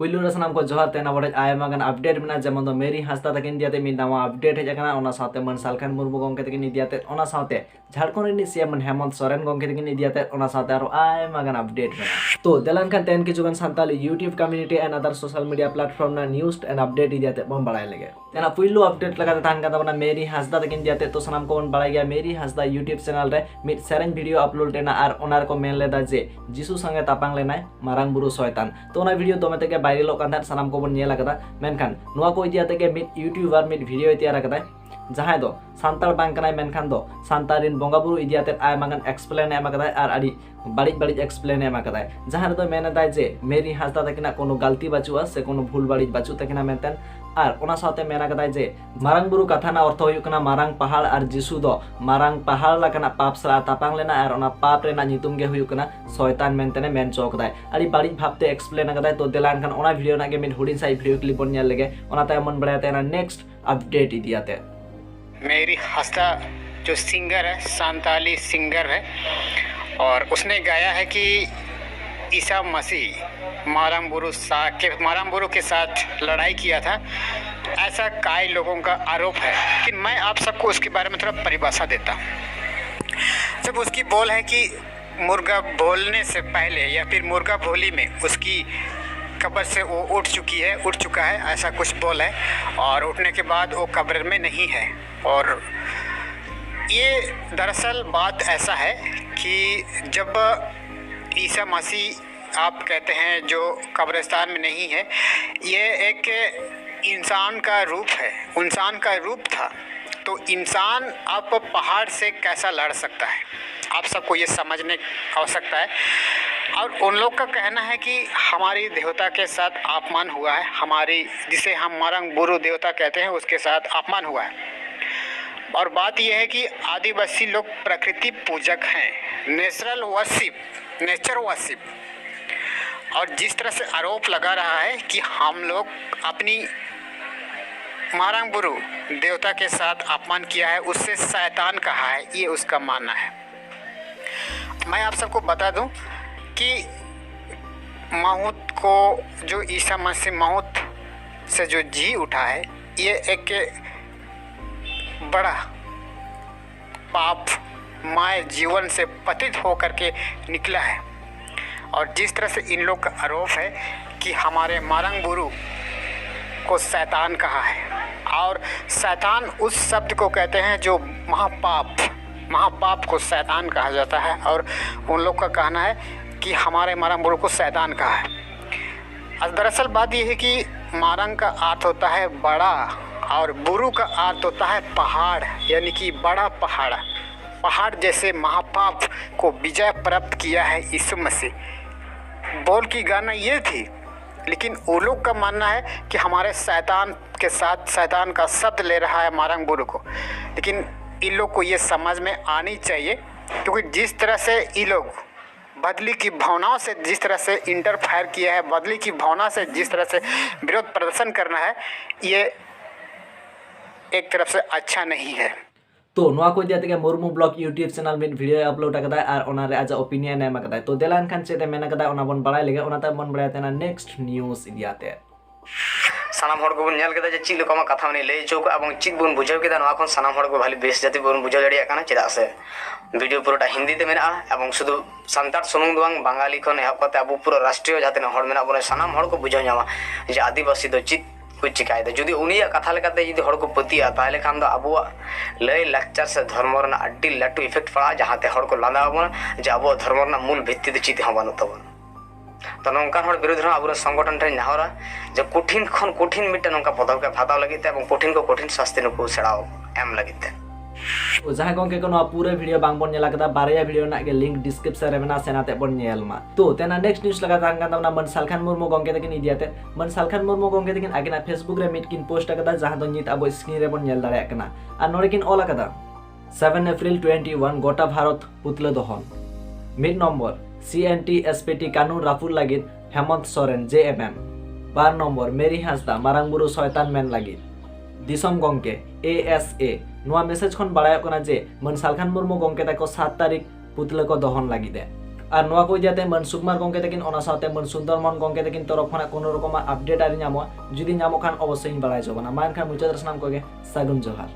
पुलू रे सानाम को जोहार तेना बड़े आयमा गान अपडेट मेना जेमन दो मेरी हांसदा तकिन दियाते मिद नवा अपडेट हेज आकना ओना साथे मन सालखान मुर्मू गंके तकिन दियाते ओना साथे झारखंड रिनि सीएम हेमंत सोरेन गंके तकिन दियाते ओना साथे आरो आयमा गान अपडेट मेना तो देलान खान तेन किछुगान Santali YouTube community and other social media platform ना न्यूज एंड अपडेट दियाते बम बड़ाय लगे तेना पुलू अपडेट लगाते तान का बना मेरी हांसदा तकिन दियाते तो सानाम को बन बड़ाय गया मेरी हांसदा यूट्यूब चैनल रे मिद सेरेन वीडियो अपलोड लेना आर ओनार को मेन लेदा जे जिसु संगे तापांग लेनाय मारांग बुरु शयतान तो ओना वीडियो दोमे तके वायरल कान सानाम को बन नेला कदा मेनखान नुआ को इदियाते के मिद यूट्यूबर मिद वीडियो तैयार कदा जहां दो सांताल बांग कनाय मेनखान दो सांतारिन बोंगाबुरु इदियाते आयमागान एक्सप्लेन एम कदा आर आडी बाड़ी बाड़ी एक्सप्लेन एम कदा जहां दो मेन दाय जे मेरी हांसदा तकिना कोनो गलती बाचुआ से कोनो भूल बाड़ी बाचु तकिना मेनतेन आर ओना साथे मेना कदा जे मारांग बुरु कथा ना अर्थ हुयु कना मारांग पहाड़ आर जिसु दो मारांग पहाड़ लकना पाप सला तापांग लेना आर ओना पाप रेना नितुम गे हुयु कना शयतान मेनतेने मेन चौक दाय आड़ी बाड़ी भाबते एक्सप्लेन कदा तो देलान खान ओना वीडियो ना गे मिन हुडिन साइ वीडियो क्लिप बन नेल लगे ओना ताय मन बड़ाते ना नेक्स्ट अपडेट इदियाते मेरी हांसदा जो सिंगर है सांताली सिंगर है और उसने गाया है कि ईसा मसीह मारांबुरु के साथ लड़ाई किया था, ऐसा कई लोगों का आरोप है। लेकिन मैं आप सबको उसके बारे में थोड़ा परिभाषा देता हूँ। जब उसकी बोल है कि मुर्गा बोलने से पहले या फिर मुर्गा भोली में उसकी कब्र से वो उठ चुका है, ऐसा कुछ बोल है और उठने के बाद वो कब्र में नहीं है। और ये दरअसल बात ऐसा है कि जब ईसा मसीह आप कहते हैं जो कब्रिस्तान में नहीं है, ये एक इंसान का रूप है, इंसान का रूप था। तो इंसान आप पहाड़ से कैसा लड़ सकता है, आप सबको ये समझने की आवश्यकता है। और उन लोग का कहना है कि हमारी देवता के साथ अपमान हुआ है, हमारी जिसे हम मारंग बुरु देवता कहते हैं उसके साथ अपमान हुआ है। और बात यह है कि आदिवासी लोग प्रकृति पूजक हैं, नेचर वर्शिप। और जिस तरह से आरोप लगा रहा है कि हम लोग अपनी मारंग बुरु देवता के साथ अपमान किया है, उससे शैतान कहा है, ये उसका मानना है। मैं आप सबको बता दूं कि मौत को जो ईसा मसीह मौत से जो जी उठा है, ये एक बड़ा पाप माय जीवन से पतित होकर के निकला है। और जिस तरह से इन लोग का आरोप है कि हमारे मारंग बुरु को शैतान कहा है, और शैतान उस शब्द को कहते हैं जो महापाप को शैतान कहा जाता है। और उन लोग का कहना है कि हमारे मारंग बुरु को शैतान कहा है। दरअसल बात यह है कि मारंग का अर्थ होता है बड़ा और बुरु का अर्थ होता है पहाड़, यानी कि बड़ा पहाड़ जैसे महापाप को विजय प्राप्त किया है यीशु मसीह। बोल की गाना ये थी, लेकिन वो लोग का मानना है कि हमारे शैतान के साथ शैतान का शब्द ले रहा है मारंग बुरु को। लेकिन इन लोग को ये समझ में आनी चाहिए, क्योंकि जिस तरह से ये लोग बदली की भावनाओं से जिस तरह से इंटरफेयर किया है, बदली की भावना से जिस तरह से विरोध प्रदर्शन करना है, ये एक तरफ से अच्छा नहीं है। तो नुआ को दिया के मुर्मू ब्लॉग यूट्यूब चैनल में वीडियो अपलोड कदा और ओना रे आज ओपिनियन एम कदा। तो देलान खान चेते मेना कदा ओना बन बड़ाय लेगे, ओना त मन बड़ायते ना नेक्स्ट न्यूज़ इदियाते सानाम हर को बन नेल केदा जे चिल लोकमा कथा ने लई चौक एवं चित बन बुझाव केदा नवा खन सानाम हर को भाली बेस जाति बन बुझाव दाड़िया काना चेदा से वीडियो पुरोटा हिंदी ते मेना एवं शुधु सांतार सुमुंग दोंग बांगाली खन एहब कते अब पूरा राष्ट्रीय जाति न हर मेना बने सानाम हर को बुझाव न्यामा जे आदिवासी दो चित कुछ चिकाय दे जुदी उनिया कथा लेकाते जुदी हर को पतिया ताले खान दो अबुआ लय लेक्चर से धर्म रना अड्डी लाटू इफेक्ट पड़ा जहाते हर को लांदा बन जे अबो धर्म रना मूल भित्ति दे चित ह बानु तबन। तो नौकान हर विरोध अब संगठन ठेन नेहरा जे कठिन खन कठिन मिट्टे नौका पदक्षेप हाताव लगिते एवं कठिन को कठिन शास्ति नुकु सेड़ाव एम लगिते। जहां गंके को नो पूरे वीडियो बांग बन नेला कदा बारया वीडियो ना के लिंक डिस्क्रिप्शन रे मेना सेनाते बन नेल मा। तो तेना नेक्स्ट न्यूज़ लगा तांगा तमना मन सालखान मुर्मू गंके तकिन इदियाते मन सालखान मुर्मू गंके तकिन आगिना फेसबुक रे मिटकिन पोस्ट कदा जहां दो नित अब स्क्रीन रे बन नेल दाड़े कना आ नोरेकिन ओला कदा 7 अप्रैल 21 गोटा भारत पुतला दहन। मिड नंबर CNT SPT कानून राफुर लगित हेमंत सोरेन JMM। 12 नंबर मेरी हांसदा मारांग बुरु शयतान मेन लगित दिसम गंके ASA। नुआ मेसेज खन बाड़ाय कना जे मन सालखान मुर्मू गंके ताको 7 तारीख पुतला को दहन लगिदे और नोआ को इदियाते मन सुकुमार गंके तकिन ओना साथे मन सुंदरमन गंके तकिन तरफ खना कोनो रकम अपडेट आरि नामो जुदी नामो खान अवश्य बड़ाय जबाना मा एनखान मुचाद सानाम कोगे सागुन जोहार।